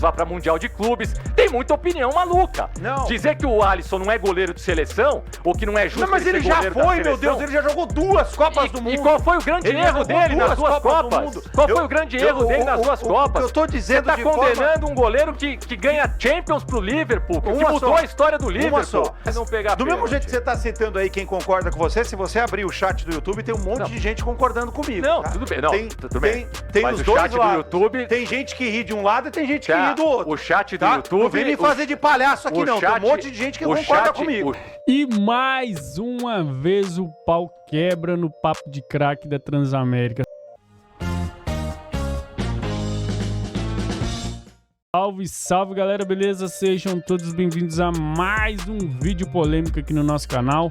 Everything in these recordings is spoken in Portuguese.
vá para Mundial de Clubes. Tem muita opinião maluca. Não. Dizer que o Alisson não é goleiro de seleção, ou que não é justo. Não, mas ele já foi, meu Deus, ele já jogou 2 Copas do Mundo. E qual foi o grande erro dele nas duas Copas? Qual foi o grande erro dele nas duas Copas? Eu tô dizendo você tá condenando um goleiro que ganha Champions pro Liverpool, que mudou a história do Liverpool. Não pegar do mesmo jeito que você tá citando aí quem concorda com você, se você abrir o chat do YouTube, tem um monte de gente concordando comigo. Não, tá? tudo bem. Não, tudo bem. Tem mas os o dois chat lados. do YouTube... Tem gente que ri de um lado e tem gente que ri do outro. O chat do tá? YouTube... Não vem me fazer de palhaço aqui não, tem um monte de gente que concorda comigo. E mais uma vez o pau quebra no papo de craque da Transamérica. Salve, salve galera, beleza? Sejam todos bem-vindos a mais um vídeo polêmico aqui no nosso canal.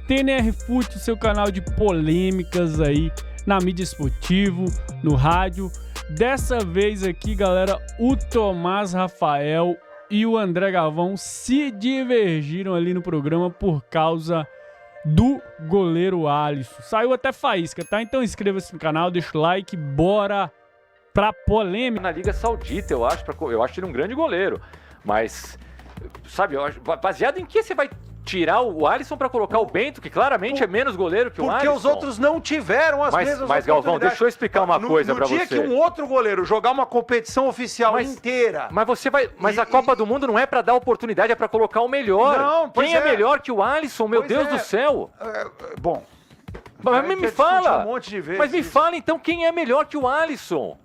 TNR Fute, o seu canal de polêmicas aí na mídia esportiva, no rádio. Dessa vez aqui, galera, o Tomás Rafael e o André Galvão se divergiram ali no programa por causa do goleiro Alisson. Saiu até faísca, tá? Então inscreva-se no canal, deixa o like, bora pra polêmica. Na Liga Saudita, eu acho ele um grande goleiro. Mas, sabe, baseado em que você vai tirar o Alisson pra colocar o Bento, que claramente é menos goleiro que o Alisson? Porque os outros não tiveram as mesmas oportunidades. Mas, Galvão, deixa eu explicar uma coisa pra você. No dia que um outro goleiro jogar uma competição oficial inteira... Mas você vai... Mas a Copa do Mundo não é pra dar oportunidade, é pra colocar o melhor. Não, quem é melhor que o Alisson, meu Deus do céu? Bom... Mas me fala, um monte de vezes mas me fala então quem é melhor que o Alisson.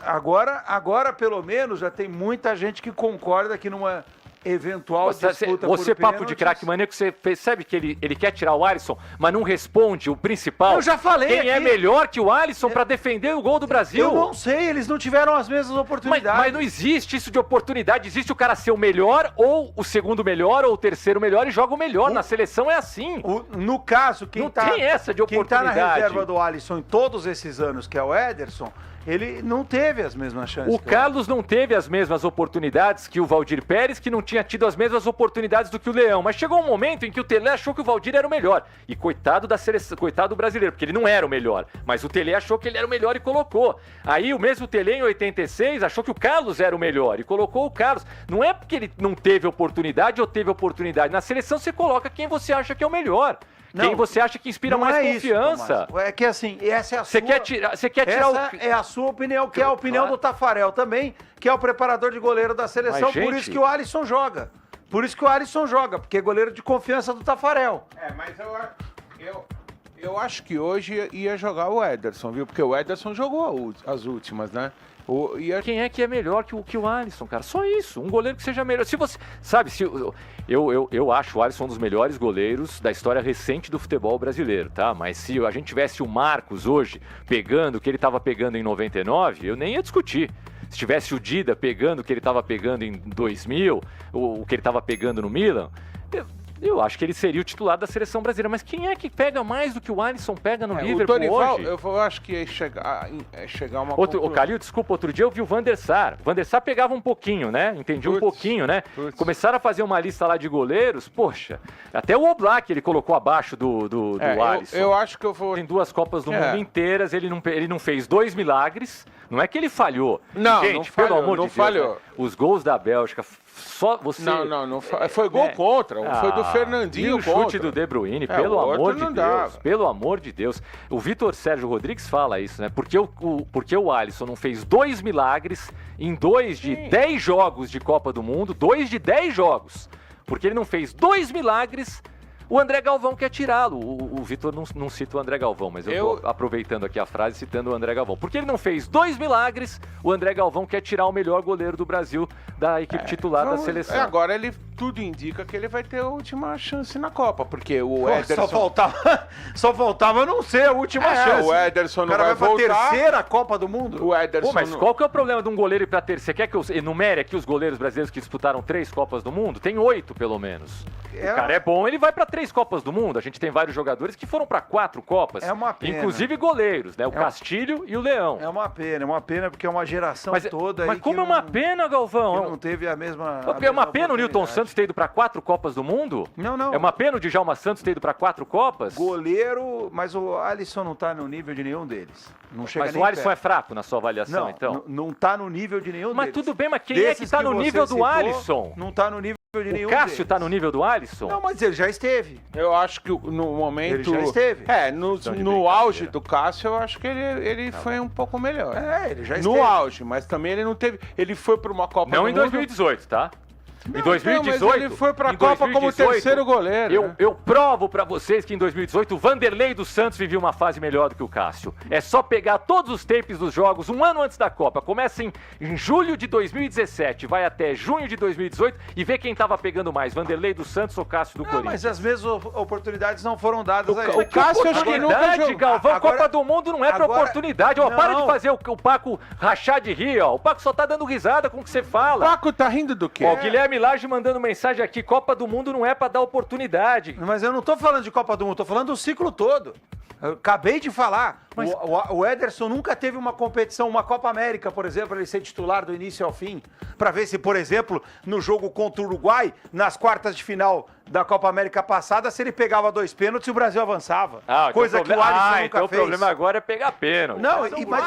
Agora pelo menos já tem muita gente que concorda que numa eventual disputa por Você papo de craque maníaco, você percebe que ele quer tirar o Alisson, mas não responde o principal. Eu já falei quem é melhor que o Alisson pra defender o gol do Brasil? Eu não sei, eles não tiveram as mesmas oportunidades. Mas não existe isso de oportunidade, existe o cara ser o melhor, ou o segundo melhor, ou o terceiro melhor e joga o melhor. Na seleção é assim. No caso, tem essa de oportunidade. Quem tá na reserva do Alisson em todos esses anos, que é o Ederson, ele não teve as mesmas chances. O Carlos não teve as mesmas oportunidades que o Valdir Pérez, que não tinha tido as mesmas oportunidades do que o Leão. Mas chegou um momento em que o Tele achou que o Valdir era o melhor. E coitado da seleção, coitado do brasileiro, porque ele não era o melhor. Mas o Tele achou que ele era o melhor e colocou. Aí o mesmo Tele em 86 achou que o Carlos era o melhor e colocou o Carlos. Não é porque ele não teve oportunidade ou teve oportunidade. Na seleção você coloca quem você acha que é o melhor. Quem você acha que inspira mais confiança? Isso, é que assim, essa é a sua... Você quer tirar é a sua opinião, que é a opinião do Tafarel também, que é o preparador de goleiro da seleção, mas, gente... por isso que o Alisson joga. Por isso que o Alisson joga, porque é goleiro de confiança do Tafarel. Mas eu acho que hoje ia jogar o Ederson, viu? Porque o Ederson jogou as últimas, né? Quem é que é melhor que o Alisson, cara? Só isso. Um goleiro que seja melhor. Se você... Sabe, eu acho o Alisson um dos melhores goleiros da história recente do futebol brasileiro, tá? Mas se a gente tivesse o Marcos hoje pegando o que ele estava pegando em 99, eu nem ia discutir. Se tivesse o Dida pegando o que ele estava pegando em 2000, o que ele estava pegando no Milan... Eu acho que ele seria o titular da seleção brasileira. Mas quem é que pega mais do que o Alisson pega no Liverpool Dorival, hoje? Eu acho que ia chegar uma O Calil, desculpa, outro dia eu vi o Van der Sar. O Van der Sar pegava um pouquinho, né? Entendi um pouquinho, né? Começaram a fazer uma lista lá de goleiros. Poxa, até o Oblak ele colocou abaixo do Alisson. Eu acho que eu vou... Em 2 Copas do Mundo inteiras, ele não fez 2 milagres. Não é que ele falhou. Não, gente, não falhou, pelo amor de Deus, falhou. Né? Os gols da Bélgica, só você... Não foi gol contra. Foi do Fernandinho contra. E o chute do De Bruyne, pelo amor de Deus. Pelo amor de Deus. O Vitor Sérgio Rodrigues fala isso, né? Porque o Alisson não fez 2 milagres em 2 de 10 jogos de Copa do Mundo, 2 de 10 jogos. Porque ele não fez 2 milagres... O André Galvão quer tirá-lo. O Vitor não cita o André Galvão, mas eu tô aproveitando aqui a frase citando o André Galvão. Porque ele não fez 2 milagres, o André Galvão quer tirar o melhor goleiro do Brasil da equipe titular da seleção. Agora tudo indica que ele vai ter a última chance na Copa, porque o Ederson... Só faltava não ser a última chance. O Ederson não vai voltar. Pra terceira Copa do Mundo. O Ederson mas qual que é o problema de um goleiro ir pra terceira? Você quer que eu enumere aqui os goleiros brasileiros que disputaram 3 Copas do Mundo? Tem 8, pelo menos. O cara é bom, ele vai pra 3 Copas do Mundo. A gente tem vários jogadores que foram pra 4 Copas. É uma pena. Inclusive goleiros, né? O Castilho e o Leão. É uma pena porque é uma geração toda Mas aí como é uma pena, Galvão? Que não teve a mesma... É uma pena o Newton Santos Santos ter ido para 4 Copas do Mundo? Não. É uma pena o Djalma Santos ter ido para 4 Copas? Goleiro, mas o Alisson não tá no nível de nenhum deles. Não chega Mas nem o Alisson perto. é fraco na sua avaliação, Não, então? não tá no nível de nenhum deles. Mas tudo bem, mas quem é que tá no você nível do citou, Alisson? Não tá no nível de nenhum O Cássio deles. tá no nível do Alisson? Não, mas ele já esteve. Eu acho que no momento... Ele já esteve. No de auge do Cássio, eu acho que ele foi um pouco melhor. Ele já esteve. No auge, mas também ele não teve... Ele foi para uma Copa Não do em Mundo... 2018, tá? Em 2018, mas ele foi pra em Copa como 2018, terceiro goleiro, né? Eu provo pra vocês que em 2018 o Vanderlei dos Santos vivia uma fase melhor do que o Cássio. É só pegar todos os tapes dos jogos um ano antes da Copa. Começa em julho de 2017, vai até junho de 2018 e vê quem tava pegando mais, Vanderlei dos Santos ou Cássio do Corinthians. Mas as mesmas oportunidades não foram dadas a ele. O Cássio acho que nunca Oportunidade, jogou. Galvão, Agora- Copa do Mundo não é pra agora- oportunidade. Ó, para Não. de fazer o Paco rachar de rir, ó. O Paco só tá dando risada com o que você O fala. Paco tá rindo do quê? Ó, o Guilherme Lage mandando mensagem aqui, Copa do Mundo não é pra dar oportunidade. Mas eu não tô falando de Copa do Mundo, tô falando do ciclo todo. Eu acabei de falar. Mas- O Ederson nunca teve uma competição, uma Copa América, por exemplo, ele ser titular do início ao fim, pra ver se, por exemplo, no jogo contra o Uruguai, nas quartas de final da Copa América passada, se ele pegava 2 pênaltis e o Brasil avançava. Então Coisa que o Alisson nunca então fez. o problema agora é pegar pênalti. Não,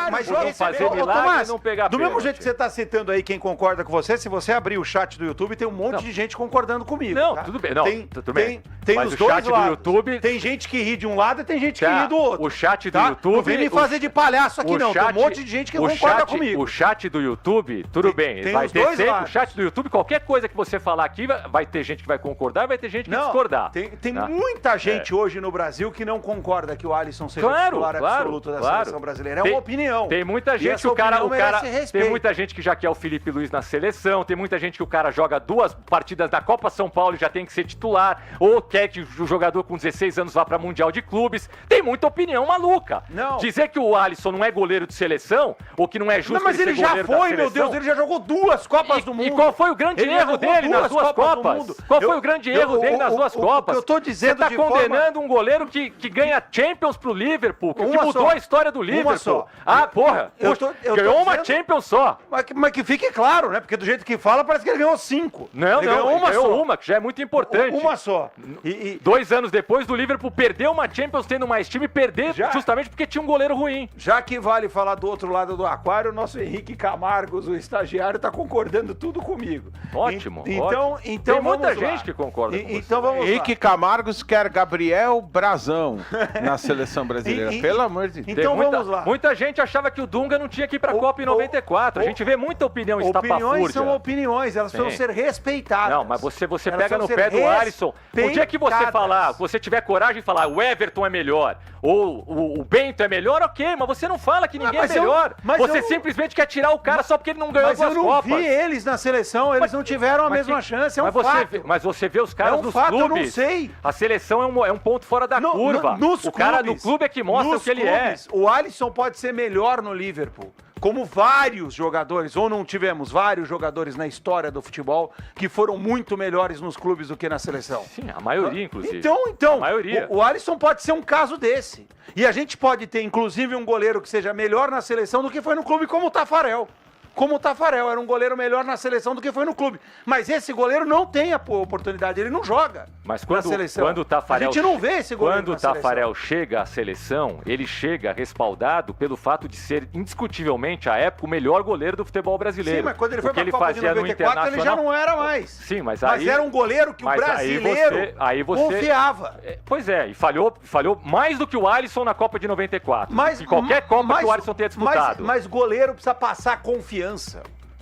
mas olha, vamos fazer ô, milagre Tomás, e não pegar do mesmo pênalti. jeito que você está citando aí quem concorda com você, se você abrir o chat do YouTube, tem um monte de gente concordando comigo. Não, tá? tudo bem. Não, tudo bem. Tem Mas os o dois chat do lados. YouTube- Tem gente que ri de um lado e tem gente que Tá, ri do outro. o chat do tá? YouTube- Não vem me fazer de palhaço aqui, não. Tem um monte de gente que concorda comigo. O chat do YouTube, tudo bem. tem Vai os ter dois sempre lados. o chat do YouTube, qualquer coisa que você falar aqui, vai ter gente que vai concordar e vai ter gente que Não, discordar. tem tá? muita gente hoje no Brasil que não concorda que o Alisson seja Claro, titular claro, absoluto da claro. seleção brasileira. É Tem- uma opinião. Tem muita E gente essa que o cara, opinião merece tem respeito. muita gente que já quer o Felipe Luiz na seleção, tem muita gente que o cara joga 2 partidas da Copa São Paulo e já tem que ser titular, ou quer que o jogador com 16 anos vá pra Mundial de Clubes. Tem muita opinião maluca. Não. Dizer que o Alisson não é goleiro de seleção, ou que não é justo Não, mas ele ser já goleiro da foi, meu seleção, Deus, ele já jogou 2 Copas do Mundo. E qual foi o grande Ele já erro jogou dele nas 2 do Copas? mundo. Qual foi o grande erro dele nas 2 Copas? O que eu tô dizendo Você tá de condenando um goleiro que ganha Champions pro Liverpool, que Uma mudou só. a história do Uma Liverpool. só. Ah, porra. Eu tô ganhou uma dizendo- Champions só. Mas que fique claro, né? Porque do jeito que fala, parece que ele ganhou 5. Não, ele não, ganhou ele uma ganhou só. uma, que já é muito importante. Uma só. E 2 anos depois do Liverpool perder uma Champions tendo mais time, perder Já. justamente porque tinha um goleiro ruim. já que vale falar do outro lado do aquário, o nosso Henrique Camargos, o estagiário, tá concordando tudo comigo. Ótimo, Então, ótimo. então Tem muita vamos lá. gente que concorda com Então você. vamos lá. Henrique Camargos quer Gabriel Brazão na seleção brasileira. Pelo amor de Deus. Então Tem vamos lá. Muita gente achava que o Dunga não tinha que ir pra O- Copa em 94. A gente vê muita opinião Opiniões estapafúrdia. são opiniões, elas precisam Sim. ser respeitadas. Não, mas você Elas pega precisam no ser pé do Alisson. O dia que você respeitadas. falar, você tiver coragem de falar o Everton é melhor, ou o Bento é melhor, ok, mas você não fala que ninguém é mas eu- melhor. mas Você eu- simplesmente quer tirar o cara só porque ele não ganhou Mas eu duas não Copas. vi eles na seleção, eles não tiveram a Mas mesma que- chance, é um mas você fato. vê- mas você vê os caras É um nos fato, eu clubes. não sei. A seleção é um ponto fora da No- curva. nos o cara no clubes, clube é que mostra o nos que ele é. clubes, O Alisson pode ser melhor no Liverpool. Como vários jogadores, ou não tivemos vários jogadores na história do futebol que foram muito melhores nos clubes do que na seleção. Sim, a maioria, inclusive. Então, A maioria. o Alisson pode ser um caso desse. E a gente pode ter, inclusive, um goleiro que seja melhor na seleção do que foi no clube, como o Tafarel. Como o Tafarel era um goleiro melhor na seleção do que foi no clube. Mas esse goleiro não tem a oportunidade, ele não joga Mas na quando, seleção. quando o Tafarel, A gente não vê esse goleiro quando o na seleção. Tafarel chega à seleção, ele chega respaldado pelo fato de ser indiscutivelmente à época o melhor goleiro do futebol brasileiro. Sim, mas quando ele foi O que pra Copa de fazia no 94, ele já Internacional- não era mais. Sim, mas aí era um goleiro que o mas brasileiro aí você confiava. Pois é, e falhou mais do que o Alisson na Copa de 94. E qualquer Copa que o Alisson tenha disputado. Mas goleiro precisa passar confiança.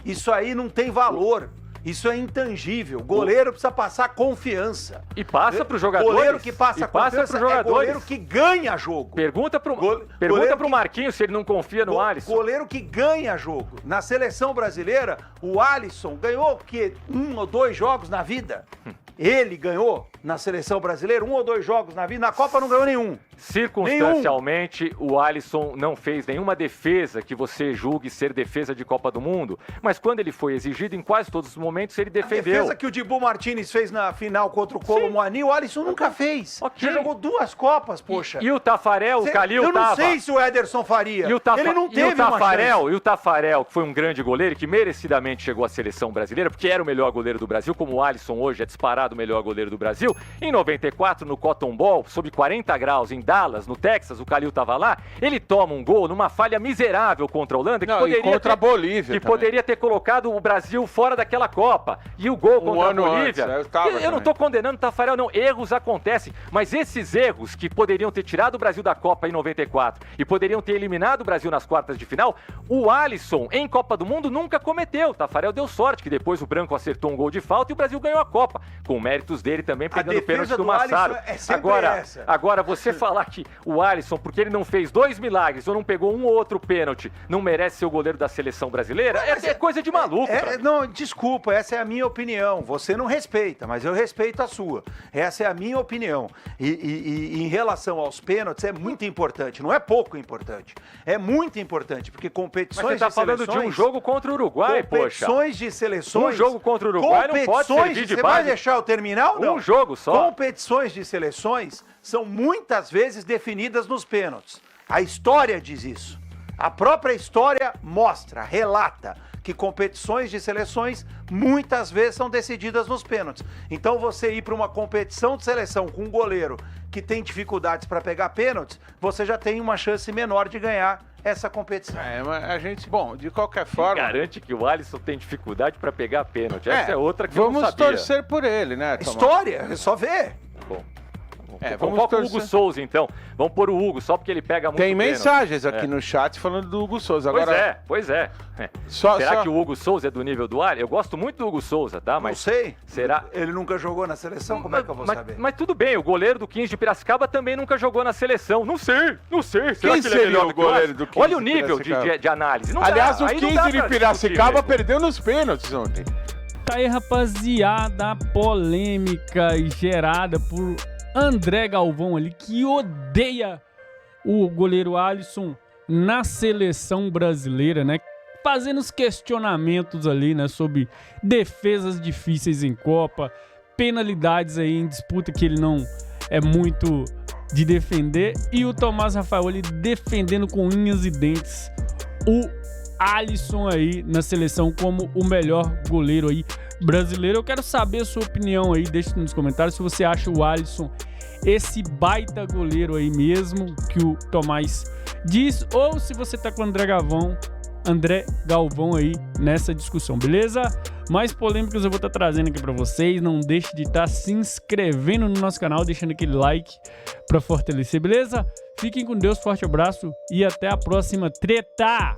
Isso aí não tem valor. Isso é intangível. Goleiro precisa passar confiança. E passa para os jogadores. Goleiro que passa e passa confiança pros jogadores. é goleiro que ganha jogo. Pergunta pro, goleiro pro que- Marquinhos se ele não confia no Alisson. Goleiro que ganha jogo. Na seleção brasileira, o Alisson ganhou o quê? 1 ou 2 jogos na vida. Ele ganhou na seleção brasileira 1 ou 2 jogos na vida, na Copa não ganhou nenhum. Circunstancialmente, o Alisson não fez nenhuma defesa que você julgue ser defesa de Copa do Mundo, mas quando ele foi exigido, em quase todos os momentos, ele defendeu. A defesa que o Dibu Martínez fez na final contra o Kolo Muani, o Alisson nunca fez. Okay. Já jogou 2 Copas, poxa. E o Tafarel, o Calil Eu não tava. sei se o Ederson faria. Ele não teve uma chance. E o Tafarel, que foi um grande goleiro, que merecidamente chegou à seleção brasileira, porque era o melhor goleiro do Brasil, como o Alisson hoje é disparado o melhor goleiro do Brasil. Em 94, no Cotton Bowl, sob 40 graus, em Dallas, no Texas, o Calil tava lá, ele toma um gol numa falha miserável contra a Holanda, que contra a Bolívia que poderia ter colocado o Brasil fora daquela Copa. E o gol contra a Bolívia, eu não tô condenando o Tafarel, não, erros acontecem, mas esses erros que poderiam ter tirado o Brasil da Copa em 94 e poderiam ter eliminado o Brasil nas quartas de final, o Alisson, em Copa do Mundo, nunca cometeu. O Tafarel deu sorte, que depois o Branco acertou um gol de falta e o Brasil ganhou a Copa, com méritos dele também, pegando o pênalti do Massaro. Agora, você falar que o Alisson, porque ele não fez 2 milagres ou não pegou um ou outro pênalti, não merece ser o goleiro da seleção brasileira, é coisa de maluco. Não, desculpa, essa é a minha opinião. Você não respeita, mas eu respeito a sua. Essa é a minha opinião. E em relação aos pênaltis, é muito importante, não é pouco importante. É muito importante, porque competições de seleções... Mas você tá falando de um jogo contra o Uruguai, poxa. Competições de seleções... Um jogo contra o Uruguai não pode servir de base. Você vai deixar eu terminar ou não? Um jogo só. Competições de seleções são muitas vezes definidas nos pênaltis. A história diz isso. A própria história mostra, relata que competições de seleções muitas vezes são decididas nos pênaltis. Então você ir para uma competição de seleção com um goleiro que tem dificuldades para pegar pênaltis, você já tem uma chance menor de ganhar essa competição. Mas a gente, bom, de qualquer forma... Garante que o Alisson tem dificuldade para pegar pênalti. Essa é outra que eu não sabia. Vamos torcer por ele, né, Tomás? História, é só ver. Bom. Vamos com o Hugo Souza, então. Vamos pôr o Hugo, só porque ele pega muito Tem pênalti. mensagens aqui no chat falando do Hugo Souza. Agora... Pois é. Será que o Hugo Souza é do nível do Alisson? Eu gosto muito do Hugo Souza, tá? Mas não sei. Será? Ele nunca jogou na seleção? Como é que eu vou saber? Mas tudo bem, o goleiro do 15 de Piracicaba também nunca jogou na seleção. Não sei. Será Quem que seria ele é o goleiro do 15? Olha o nível de análise. Não Aliás, dá. o 15 de Piracicaba perdeu nos pênaltis ontem. Tá aí, rapaziada, a polêmica gerada por André Galvão ali, que odeia o goleiro Alisson na seleção brasileira, né? Fazendo os questionamentos ali, né? Sobre defesas difíceis em Copa, penalidades aí em disputa que ele não é muito de defender, e o Tomás Rafael ali defendendo com unhas e dentes o Alisson aí na seleção como o melhor goleiro aí brasileiro. Eu quero saber a sua opinião aí, deixa nos comentários se você acha o Alisson esse baita goleiro aí mesmo que o Tomás diz, ou se você tá com o André Galvão aí nessa discussão, beleza? Mais polêmicas eu vou estar trazendo aqui pra vocês. Não deixe de estar se inscrevendo no nosso canal, deixando aquele like pra fortalecer, beleza? Fiquem com Deus, forte abraço e até a próxima treta!